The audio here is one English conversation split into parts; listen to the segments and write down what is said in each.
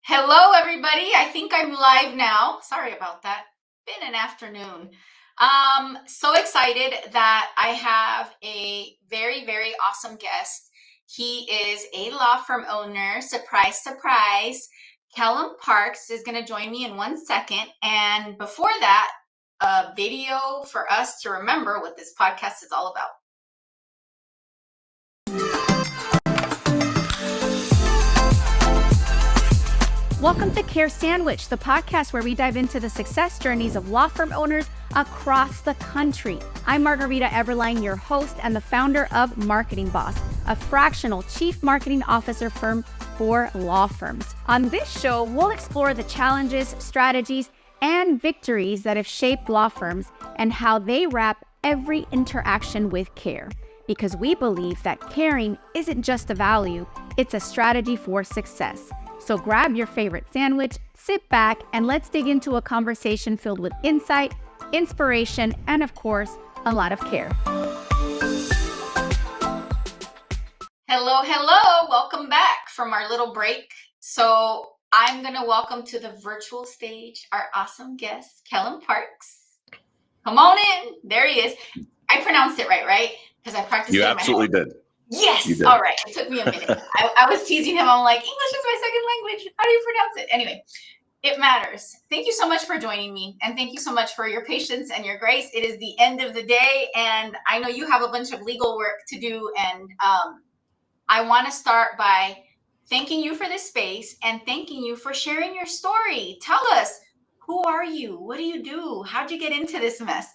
Hello, everybody. I think I'm live now. Sorry about that. Been an afternoon. So excited that I have a very, very awesome guest. He is a law firm owner. Surprise, surprise. Kellam Parks is going to join me in 1 second. And before that, a video for us to remember what this podcast is all about. Welcome to Care Sandwich, the podcast where we dive into the success journeys of law firm owners across the country. I'm Margarita Eberline, your host and the founder of Marketing Boss, a fractional chief marketing officer firm for law firms. On this show, we'll explore the challenges, strategies, and victories that have shaped law firms and how they wrap every interaction with care. Because we believe that caring isn't just a value, it's a strategy for success. So grab your favorite sandwich, sit back, and let's dig into a conversation filled with insight, inspiration, and of course, a lot of care. Hello, hello. Welcome back from our little break. So I'm going to welcome to the virtual stage our awesome guest, Kellam Parks. Come on in. There he is. I pronounced it right? Because I practiced it in my head. You absolutely did. Yes. All right. It took me a minute. I was teasing him. I'm like, English is my second language. How do you pronounce it? Anyway, it matters. Thank you so much for joining me. And thank you so much for your patience and your grace. It is the end of the day. And I know you have a bunch of legal work to do. And I want to start by thanking you for this space and thanking you for sharing your story. Tell us, who are you? What do you do? How'd you get into this mess?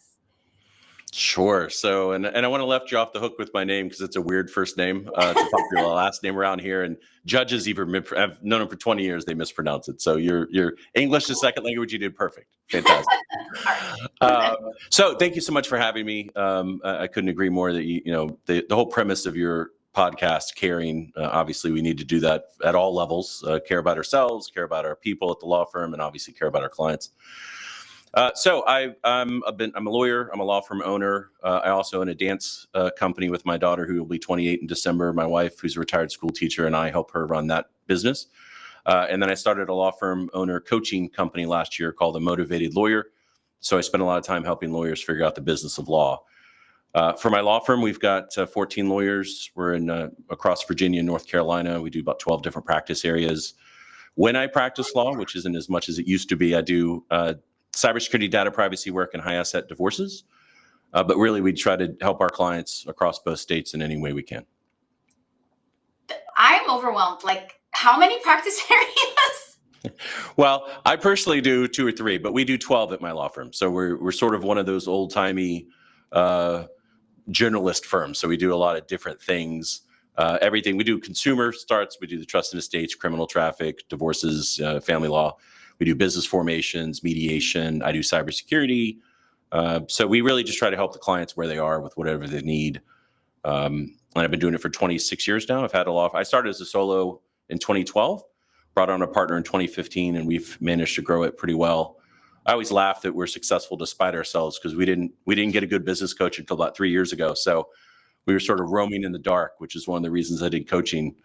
Sure. So, and I want to left you off the hook with my name because it's a weird first name. It's a popular last name around here, and judges even I've known them for 20 years. They mispronounce it. So your English is second language. You did perfect. Fantastic. So thank you so much for having me. I couldn't agree more that the whole premise of your podcast, caring. Obviously, we need to do that at all levels. Care about ourselves, care about our people at the law firm, and obviously care about our clients. So I'm a lawyer. I'm a law firm owner. I also own a dance company with my daughter, who will be 28 in December. My wife, who's a retired school teacher, and I help her run that business. And then I started a law firm owner coaching company last year called The Motivated Lawyer. So I spend a lot of time helping lawyers figure out the business of law. For my law firm, we've got 14 lawyers. We're in across Virginia and North Carolina. We do about 12 different practice areas. When I practice law, which isn't as much as it used to be, I do cybersecurity, data privacy work, and high asset divorces. But really, we try to help our clients across both states in any way we can. I'm overwhelmed. Like, how many practice areas? Well, I personally do 2 or 3, but we do 12 at my law firm. So we're sort of one of those old-timey generalist firms. So we do a lot of different things. Everything we do, consumer starts. We do the trust and estates, criminal traffic, divorces, family law. We do business formations, mediation. I do cybersecurity. So we really just try to help the clients where they are with whatever they need. And I've been doing it for 26 years now. I've had a law. I started as a solo in 2012, brought on a partner in 2015, and we've managed to grow it pretty well. I always laugh that we're successful despite ourselves because we didn't get a good business coach until about 3 years ago. So we were sort of roaming in the dark, which is one of the reasons I did coaching,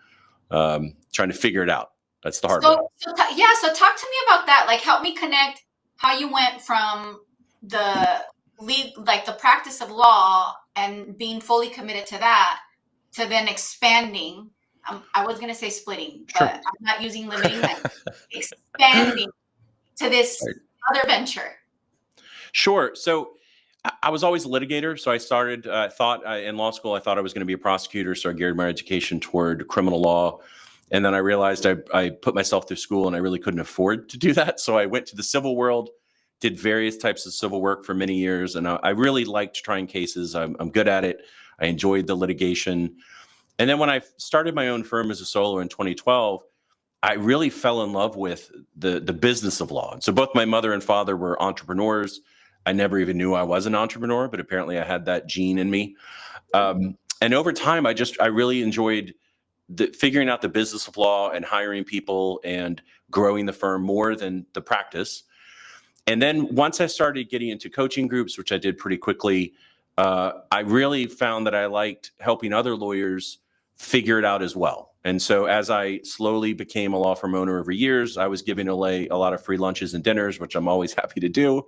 trying to figure it out. That's the hard one. So talk to me about that. Like, help me connect how you went from the practice of law and being fully committed to that to then expanding. I was going to say splitting, but I'm not using limiting. Expanding to this other venture. Sure. So I was always a litigator. So I started, in law school, I thought I was going to be a prosecutor. So I geared my education toward criminal law. And then I realized I put myself through school and I really couldn't afford to do that. So I went to the civil world, did various types of civil work for many years. And I really liked trying cases. I'm good at it. I enjoyed the litigation. And then when I started my own firm as a solo in 2012, I really fell in love with the business of law. So both my mother and father were entrepreneurs. I never even knew I was an entrepreneur, but apparently I had that gene in me. And over time, I really enjoyed figuring out the business of law and hiring people and growing the firm more than the practice. And then once I started getting into coaching groups, which I did pretty quickly, I really found that I liked helping other lawyers figure it out as well. And so as I slowly became a law firm owner over years, I was giving away a lot of free lunches and dinners, which I'm always happy to do,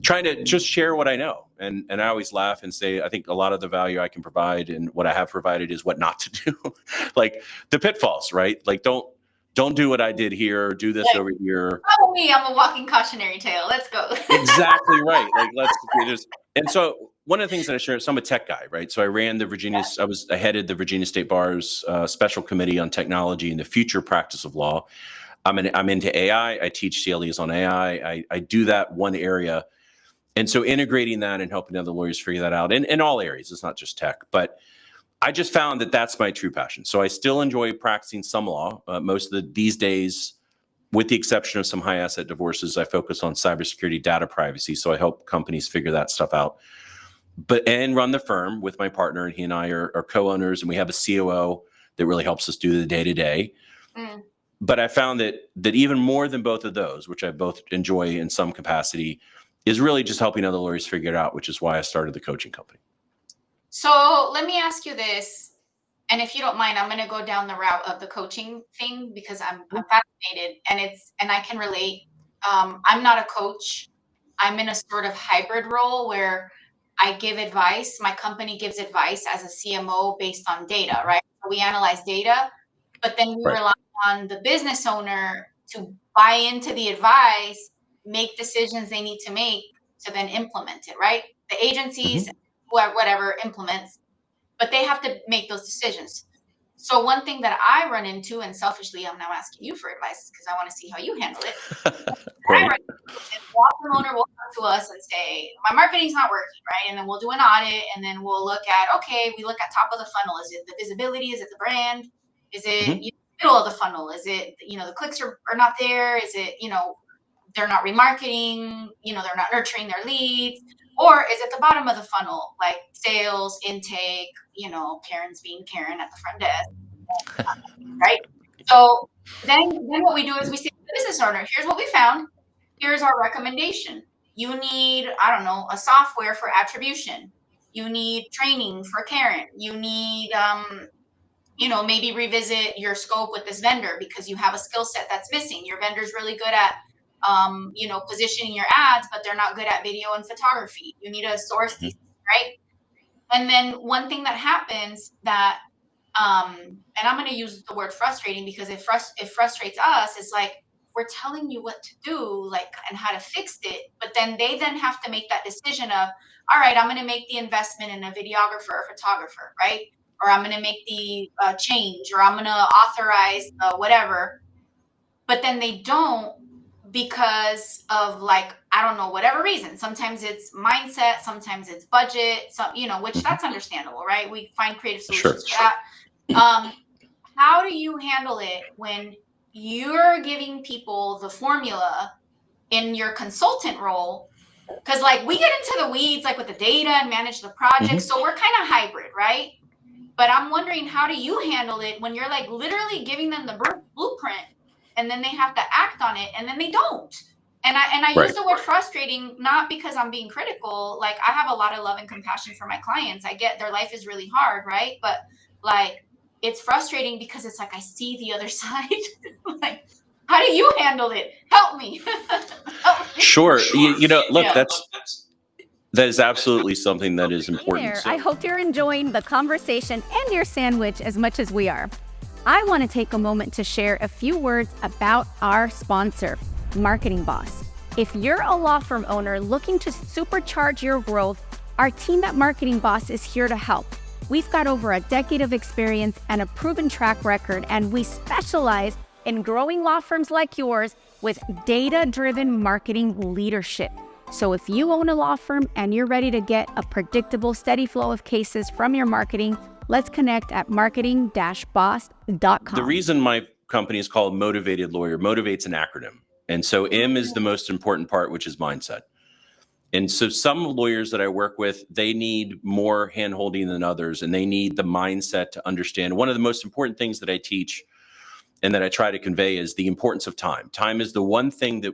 trying to just share what I know. And I always laugh and say, I think a lot of the value I can provide and what I have provided is what not to do. Like the pitfalls, right? Like don't do what I did here, or do this over here. Follow me, I'm a walking cautionary tale. Let's go. Exactly right. Like and so one of the things that I share, so I'm a tech guy, right? So I ran I headed the Virginia State Bar's special committee on technology and the future practice of law. I'm into AI. I teach CLEs on AI. I do that one area. And so integrating that and helping other lawyers figure that out in all areas, it's not just tech, but I just found that that's my true passion. So I still enjoy practicing some law. These days, with the exception of some high asset divorces, I focus on cybersecurity, data privacy. So I help companies figure that stuff out. And run the firm with my partner, and he and I are co-owners, and we have a COO that really helps us do the day-to-day. But I found that even more than both of those, which I both enjoy in some capacity, is really just helping other lawyers figure it out, which is why I started the coaching company. So let me ask you this, and if you don't mind, I'm going to go down the route of the coaching thing because I'm fascinated, and I can relate. I'm not a coach. I'm in a sort of hybrid role where I give advice. My company gives advice as a CMO based on data, right? So we analyze data, but then we rely on the business owner to buy into the advice, make decisions they need to make to then implement it, right? The agencies, whatever implements, but they have to make those decisions. So one thing that I run into, and selfishly, I'm now asking you for advice because I want to see how you handle it. Law firm owner will come to us and say, my marketing's not working, right? And then we'll do an audit, and then we'll look at, we look at top of the funnel. Is it the visibility? Is it the brand? Is it middle of the funnel? Is it, the clicks are not there? Is it, they're not remarketing, they're not nurturing their leads? Or is it the bottom of the funnel, like sales, intake, Karen's being Karen at the front desk, right? So then what we do is we say to the business owner, here's what we found. Here's our recommendation. You need, a software for attribution. You need training for Karen. You need, maybe revisit your scope with this vendor because you have a skill set that's missing. Your vendor's really good at positioning your ads, but they're not good at video and photography. You need to source these, right? And then one thing that happens that, and I'm going to use the word frustrating because it frustrates us, is like, we're telling you what to do, and how to fix it. But then they have to make that decision of, all right, I'm going to make the investment in a videographer or photographer, right? Or I'm going to make the change, or I'm going to authorize whatever. But then they don't, because of whatever reason. Sometimes it's mindset, sometimes it's budget, which that's understandable, right? We find creative solutions for that. How do you handle it when you're giving people the formula in your consultant role? Because we get into the weeds, with the data and manage the project. So we're kind of hybrid, right? But I'm wondering, how do you handle it when you're literally giving them the blueprint, and then they have to act on it, and then they don't? And I use the word frustrating, not because I'm being critical. I have a lot of love and compassion for my clients. I get their life is really hard, right? But it's frustrating because it's I see the other side. How do you handle it? Help me. Sure. Look, that is absolutely something that is important. I hope you're enjoying the conversation and your sandwich as much as we are. I want to take a moment to share a few words about our sponsor, Marketing Boss. If you're a law firm owner looking to supercharge your growth, our team at Marketing Boss is here to help. We've got over a decade of experience and a proven track record, and we specialize in growing law firms like yours with data-driven marketing leadership. So if you own a law firm and you're ready to get a predictable, steady flow of cases from your marketing, let's connect at marketing-boss.com. The reason my company is called Motivated Lawyer, motivate's an acronym. And so M is the most important part, which is mindset. And so some lawyers that I work with, they need more hand-holding than others, and they need the mindset to understand. One of the most important things that I teach and that I try to convey is the importance of time. Time is the one thing that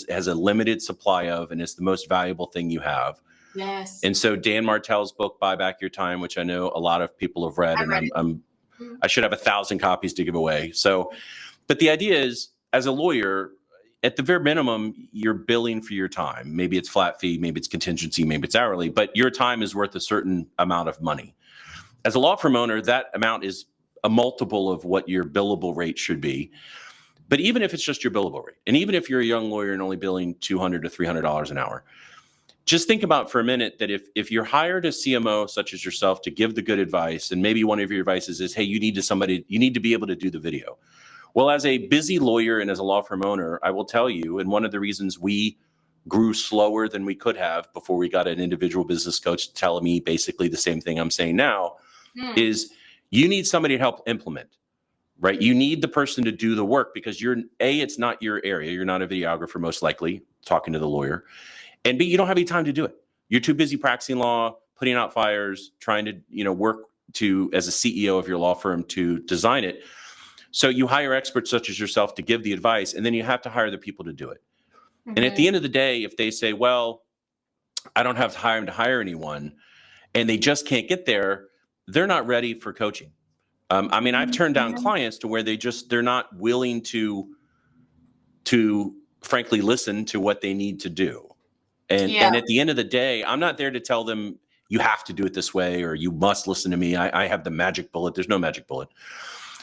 has a limited supply of, and it's the most valuable thing you have. Yes. And so Dan Martell's book, Buy Back Your Time, which I know a lot of people have read, I'm I should have 1,000 copies to give away. So, but the idea is, as a lawyer, at the very minimum, you're billing for your time. Maybe it's flat fee, maybe it's contingency, maybe it's hourly, but your time is worth a certain amount of money. As a law firm owner, that amount is a multiple of what your billable rate should be. But even if it's just your billable rate, and even if you're a young lawyer and only billing $200 to $300 an hour, just think about for a minute that if you're hired a CMO such as yourself to give the good advice, and maybe one of your advices is, hey, you need to be able to do the video. Well, as a busy lawyer and as a law firm owner, I will tell you, and one of the reasons we grew slower than we could have before we got an individual business coach telling me basically the same thing I'm saying now, is you need somebody to help implement, right? You need the person to do the work because it's not your area. You're not a videographer, most likely, talking to the lawyer. And B, you don't have any time to do it. You're too busy practicing law, putting out fires, trying to, work as a CEO of your law firm to design it. So you hire experts such as yourself to give the advice, and then you have to hire the people to do it. And at the end of the day, if they say, well, I don't have time to hire anyone, and they just can't get there, they're not ready for coaching. I've turned down clients to where they're not willing to frankly listen to what they need to do. And at the end of the day, I'm not there to tell them you have to do it this way or you must listen to me. I have the magic bullet. There's no magic bullet.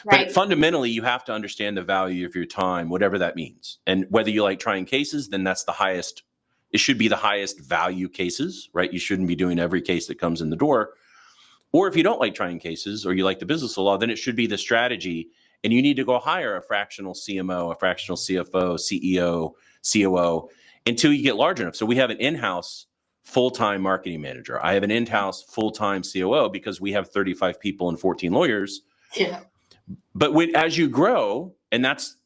Right. But fundamentally, you have to understand the value of your time, whatever that means. And whether you like trying cases, then that's the highest. It should be the highest value cases, right? You shouldn't be doing every case that comes in the door. Or if you don't like trying cases or you like the business of law, then it should be the strategy. And you need to go hire a fractional CMO, a fractional CFO, CEO, COO until you get large enough. So we have an in-house full-time marketing manager. I have an in-house full-time COO because we have 35 people and 14 lawyers. Yeah. But as you grow, and that's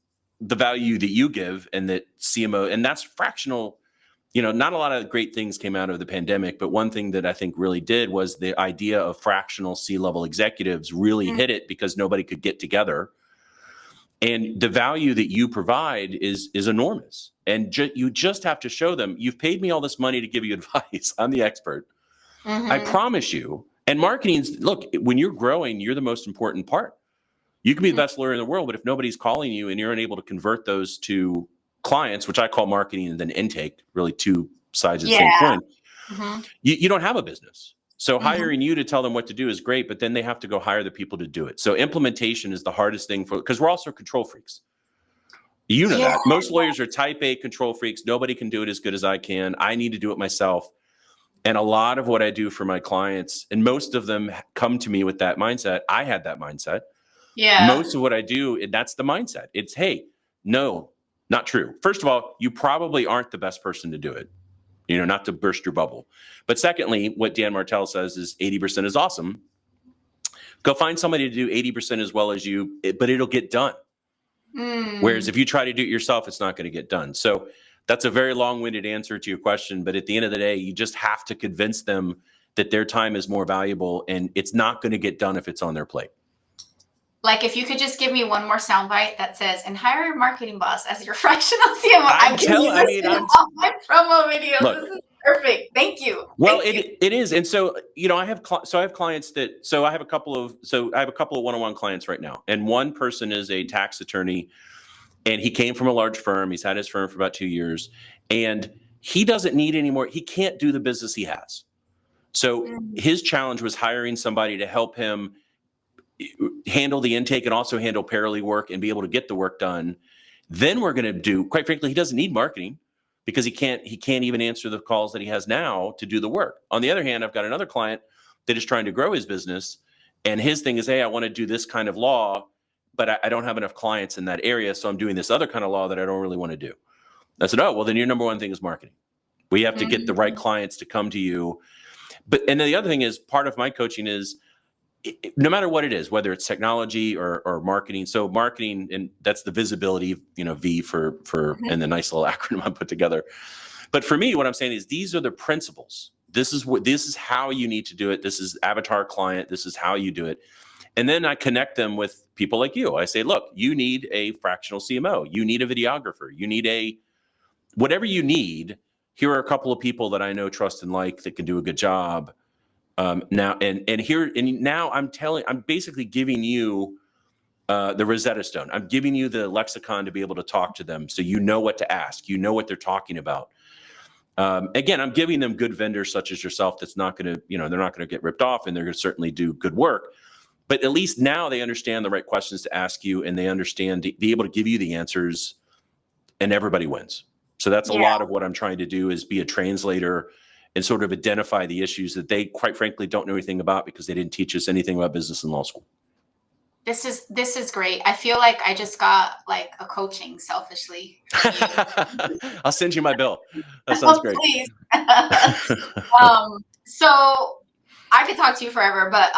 the value that you give and that CMO, and that's fractional, not a lot of great things came out of the pandemic, but one thing that I think really did was the idea of fractional C-level executives really hit it because nobody could get together. And the value that you provide is enormous. And you just have to show them, you've paid me all this money to give you advice. I'm the expert. I promise you. And marketing's, look, when you're growing, you're the most important part. You can be the best lawyer in the world, but if nobody's calling you and you're unable to convert those to clients, which I call marketing and then intake, really two sides of the same coin, you don't have a business. So hiring you to tell them what to do is great, but then they have to go hire the people to do it. So implementation is the hardest thing because we're also control freaks. You know that. Most lawyers are type A control freaks. Nobody can do it as good as I can. I need to do it myself. And a lot of what I do for my clients, and most of them come to me with that mindset. I had that mindset. Yeah. Most of what I do, that's the mindset. It's, hey, no, not true. First of all, you probably aren't the best person to do it, not to burst your bubble. But secondly, what Dan Martell says is 80% is awesome. Go find somebody to do 80% as well as you, but it'll get done. Whereas if you try to do it yourself, it's not going to get done. So that's a very long-winded answer to your question. But at the end of the day, you just have to convince them that their time is more valuable and it's not going to get done if it's on their plate. Like if you could just give me one more soundbite that says, and hire your marketing boss as your fractional CMO. I'm all my promo videos. Look, this is perfect. Thank you. Well, it is. And so, I have clients I have a couple of one-on-one clients right now. And one person is a tax attorney and he came from a large firm. He's had his firm for about 2 years and he doesn't need any more. He can't do the business he has. So his challenge was hiring somebody to help him handle the intake and also handle paralegal work and be able to get the work done. Then we're going to do, quite frankly, he doesn't need marketing because he can't even answer the calls that he has now to do the work. On the other hand, I've got another client that is trying to grow his business and his thing is, hey, I want to do this kind of law, but I don't have enough clients in that area. So I'm doing this other kind of law that I don't really want to do. I said, oh, well, then your number one thing is marketing. We have to get the right clients to come to you. And then the other thing is part of my coaching is, no matter what it is, whether it's technology or marketing. So marketing, and that's the visibility, V for and the nice little acronym I put together. But for me, what I'm saying is these are the principles. This is how you need to do it. This is avatar client. This is how you do it. And then I connect them with people like you. I say, look, you need a fractional CMO. You need a videographer. You need whatever you need. Here are a couple of people that I know, trust, and like that can do a good job. Now I'm basically giving you the Rosetta Stone. I'm giving you the lexicon to be able to talk to them, so you know what to ask. You know what they're talking about. Again, I'm giving them good vendors such as yourself. That's not going to, they're not going to get ripped off, and they're going to certainly do good work. But at least now they understand the right questions to ask you, and they understand to be able to give you the answers, and everybody wins. So that's a lot of what I'm trying to do, is be a translator and sort of identify the issues that they, quite frankly, don't know anything about because they didn't teach us anything about business in law school. This is great. I feel like I just got like a coaching selfishly. I'll send you my bill. That sounds great. Please. So I could talk to you forever, but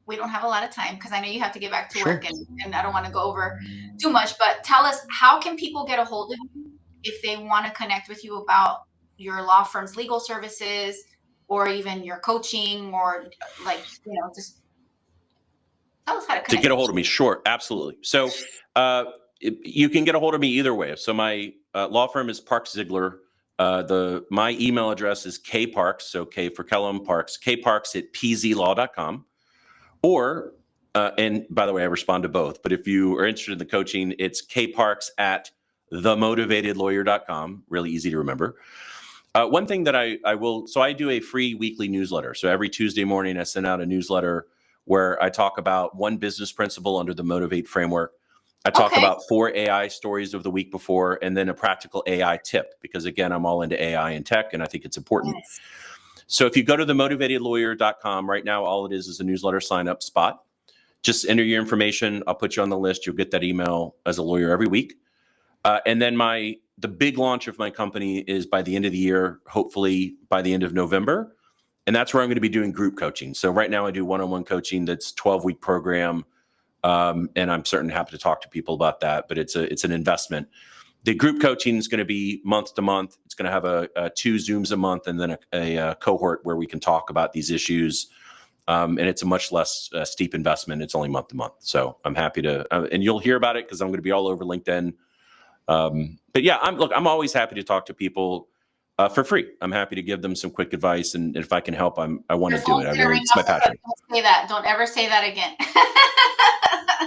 we don't have a lot of time because I know you have to get back to work, and I don't want to go over too much. But tell us, how can people get a hold of you if they want to connect with you about your law firm's legal services, or even your coaching, or like, just tell us how to connect. To get a hold of me, sure, absolutely. So you can get a hold of me either way. So my law firm is Parks Zeigler. My email address is kparks, so K for Kellam, Parks, kparks@pzlaw.com. Or, and by the way, I respond to both, but if you are interested in the coaching, it's kparks@themotivatedlawyer.com. Really easy to remember. One thing that I do a free weekly newsletter. So every Tuesday morning, I send out a newsletter where I talk about one business principle under the Motivate framework. I talk about 4 AI stories of the week before, and then a practical AI tip, because again, I'm all into AI and tech, and I think it's important. Yes. So if you go to themotivatedlawyer.com right now, all it is a newsletter sign-up spot. Just enter your information. I'll put you on the list. You'll get that email as a lawyer every week. And then the big launch of my company is by the end of the year, hopefully by the end of November. And that's where I'm going to be doing group coaching. So right now I do one-on-one coaching. That's 12-week program. And I'm certainly happy to talk to people about that, but it's an investment. The group coaching is going to be month to month. It's going to have a 2 Zooms a month, and then a cohort where we can talk about these issues. And it's a much less steep investment. It's only month to month. So I'm happy to, and you'll hear about it because I'm going to be all over LinkedIn. But yeah, I'm always happy to talk to people for free. I'm happy to give them some quick advice, and if I can help, I want to do it. It's my passion. Don't say that. Don't ever say that again.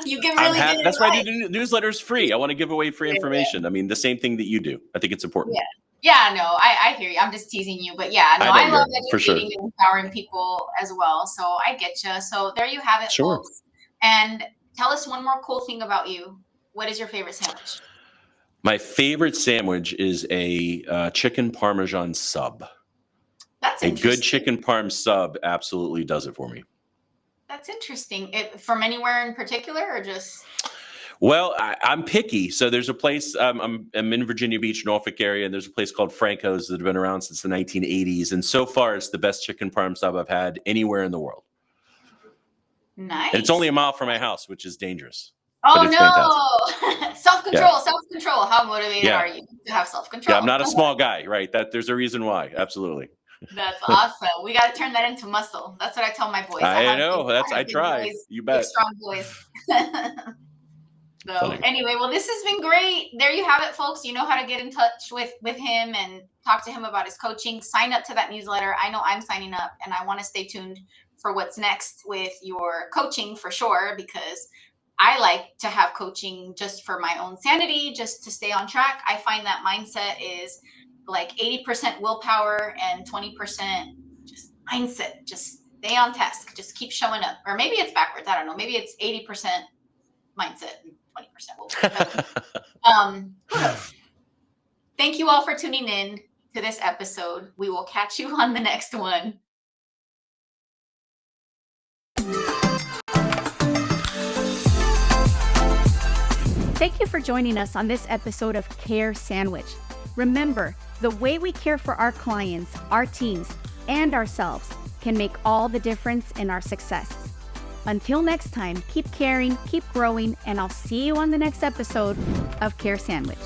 You give really good advice. That's why I do newsletters free. I want to give away free information. I mean, the same thing that you do. I think it's important. Yeah, no, I hear you. I'm just teasing you, but yeah, no, I love educating and empowering people as well. So I get you. So there you have it, folks. And tell us one more cool thing about you. What is your favorite sandwich? My favorite sandwich is a chicken Parmesan sub. That's interesting. A good chicken Parm sub absolutely does it for me. That's interesting. From anywhere in particular, or just? Well, I'm picky. So there's a place, I'm in Virginia Beach, Norfolk area, and there's a place called Franco's that have been around since the 1980s. And so far, it's the best chicken Parm sub I've had anywhere in the world. Nice. And it's only a mile from my house, which is dangerous. Oh, no. Self-control, self-control. How motivated are you to have self-control? Yeah, I'm not a small guy, right? There's a reason why. Absolutely. That's awesome. We got to turn that into muscle. That's what I tell my boys. I know. I try. Boys, you bet. Strong boys. So anyway, well, this has been great. There you have it, folks. You know how to get in touch with him and talk to him about his coaching. Sign up to that newsletter. I know I'm signing up, and I want to stay tuned for what's next with your coaching for sure, because I like to have coaching just for my own sanity, just to stay on track. I find that mindset is like 80% willpower and 20% just mindset. Just stay on task. Just keep showing up. Or maybe it's backwards. I don't know. Maybe it's 80% mindset and 20% willpower. Thank you all for tuning in to this episode. We will catch you on the next one. Thank you for joining us on this episode of Care Sandwich. Remember, the way we care for our clients, our teams, and ourselves can make all the difference in our success. Until next time, keep caring, keep growing, and I'll see you on the next episode of Care Sandwich.